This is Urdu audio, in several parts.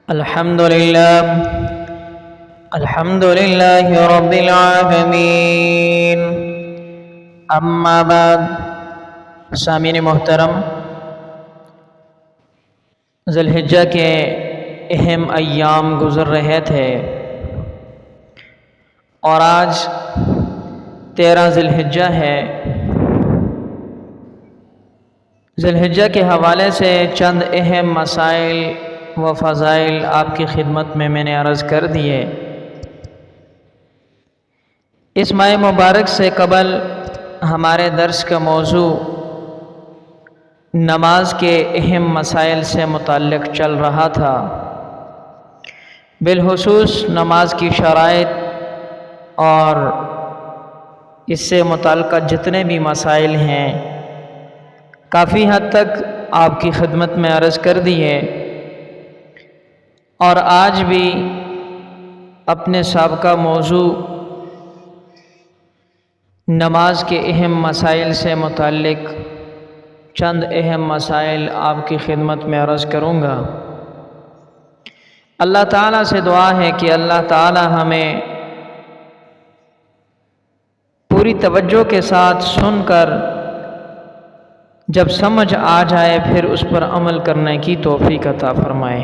الحمد لله رب العالمین۔ اما بعد، سامعین محترم، ذی الحجہ کے اہم ایام گزر رہے تھے اور آج 13 ذی الحجہ ہے۔ ذی الحجہ کے حوالے سے چند اہم مسائل و فضائل آپ کی خدمت میں نے عرض کر دیے۔ اس ماہ مبارک سے قبل ہمارے درس کا موضوع نماز کے اہم مسائل سے متعلق چل رہا تھا، بالخصوص نماز کی شرائط اور اس سے متعلقہ جتنے بھی مسائل ہیں کافی حد تک آپ کی خدمت میں عرض کر دیے، اور آج بھی اپنے سابقہ موضوع نماز کے اہم مسائل سے متعلق چند اہم مسائل آپ کی خدمت میں عرض کروں گا۔ اللہ تعالیٰ سے دعا ہے کہ اللہ تعالیٰ ہمیں پوری توجہ کے ساتھ سن کر جب سمجھ آ جائے پھر اس پر عمل کرنے کی توفیق عطا فرمائے۔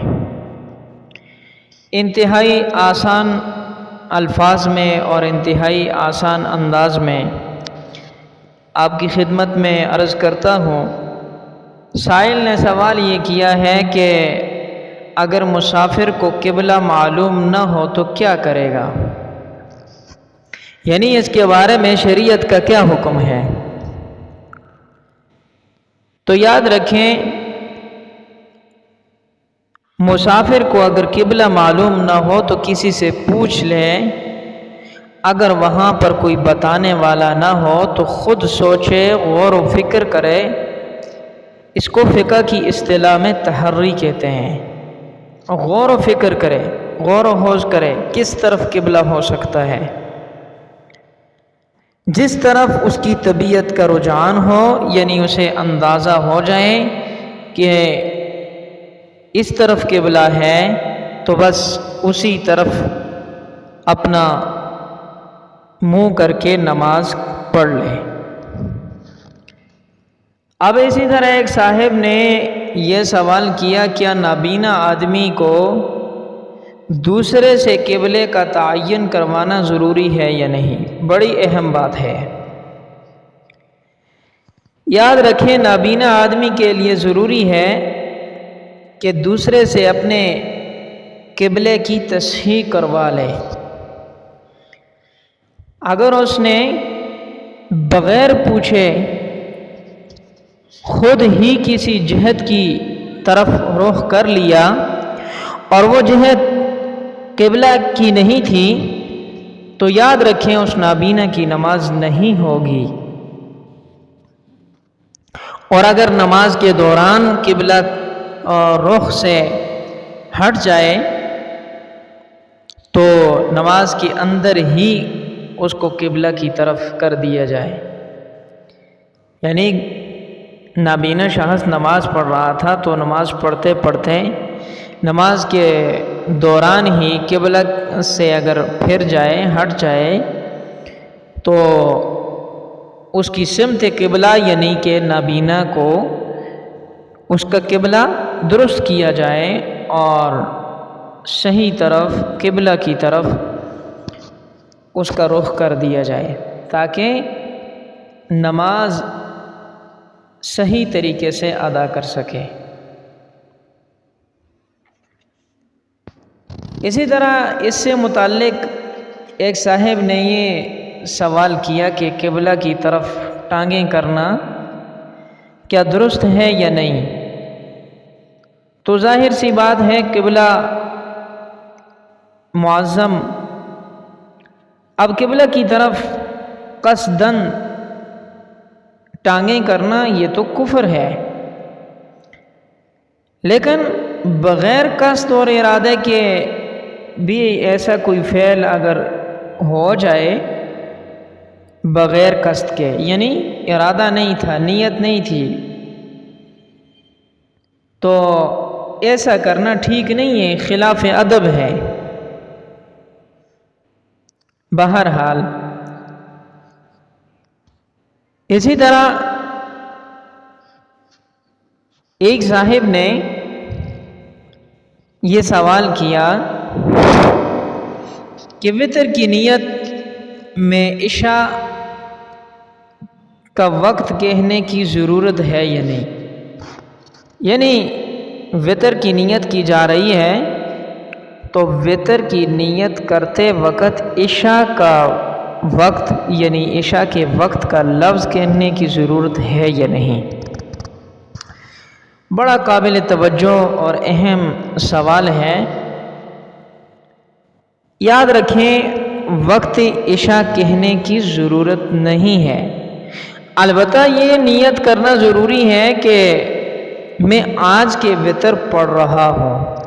انتہائی آسان الفاظ میں اور انتہائی آسان انداز میں آپ کی خدمت میں عرض کرتا ہوں۔ سائل نے سوال یہ کیا ہے کہ اگر مسافر کو قبلہ معلوم نہ ہو تو کیا کرے گا، یعنی اس کے بارے میں شریعت کا کیا حکم ہے؟ تو یاد رکھیں، مسافر کو اگر قبلہ معلوم نہ ہو تو کسی سے پوچھ لے، اگر وہاں پر کوئی بتانے والا نہ ہو تو خود سوچے، غور و فکر کرے۔ اس کو فقہ کی اصطلاح میں تحری کہتے ہیں۔ غور و فکر کرے، غور و خوض کرے کس طرف قبلہ ہو سکتا ہے، جس طرف اس کی طبیعت کا رجحان ہو، یعنی اسے اندازہ ہو جائے کہ اس طرف قبلہ ہے تو بس اسی طرف اپنا منہ کر کے نماز پڑھ لے۔ اب اسی طرح ایک صاحب نے یہ سوال کیا، کیا نابینا آدمی کو دوسرے سے قبلے کا تعین کروانا ضروری ہے یا نہیں؟ بڑی اہم بات ہے۔ یاد رکھیں، نابینا آدمی کے لیے ضروری ہے کہ دوسرے سے اپنے قبلے کی تصحیح کروا لے۔ اگر اس نے بغیر پوچھے خود ہی کسی جہت کی طرف رخ کر لیا اور وہ جہت قبلہ کی نہیں تھی تو یاد رکھیں اس نابینا کی نماز نہیں ہوگی۔ اور اگر نماز کے دوران قبلہ رخ سے ہٹ جائے تو نماز کے اندر ہی اس کو قبلہ کی طرف کر دیا جائے۔ یعنی نابینا شخص نماز پڑھ رہا تھا تو نماز پڑھتے پڑھتے نماز کے دوران ہی قبلہ سے اگر پھر جائے، ہٹ جائے، تو اس کی سمت قبلہ یعنی کہ نابینا کو اس کا قبلہ درست کیا جائے اور صحیح طرف قبلہ کی طرف اس کا رخ کر دیا جائے تاکہ نماز صحیح طریقے سے ادا کر سکے۔ اسی طرح اس سے متعلق ایک صاحب نے یہ سوال کیا کہ قبلہ کی طرف ٹانگیں کرنا کیا درست ہے یا نہیں؟ تو ظاہر سی بات ہے، قبلہ معظم، اب قبلہ کی طرف قصداً ٹانگیں کرنا یہ تو کفر ہے، لیکن بغیر قصد اور ارادے کے بھی ایسا کوئی فعل اگر ہو جائے بغیر قصد کے، یعنی ارادہ نہیں تھا، نیت نہیں تھی، تو ایسا کرنا ٹھیک نہیں ہے، خلاف ادب ہے۔ بہرحال اسی طرح ایک صاحب نے یہ سوال کیا کہ وتر کی نیت میں عشاء کا وقت کہنے کی ضرورت ہے یا نہیں؟ یعنی وتر کی نیت کی جا رہی ہے تو وتر کی نیت کرتے وقت عشاء کا وقت یعنی عشاء کے وقت کا لفظ کہنے کی ضرورت ہے یا نہیں؟ بڑا قابل توجہ اور اہم سوال ہے۔ یاد رکھیں وقت عشاء کہنے کی ضرورت نہیں ہے، البتہ یہ نیت کرنا ضروری ہے کہ میں آج کے وتر پڑھ رہا ہوں۔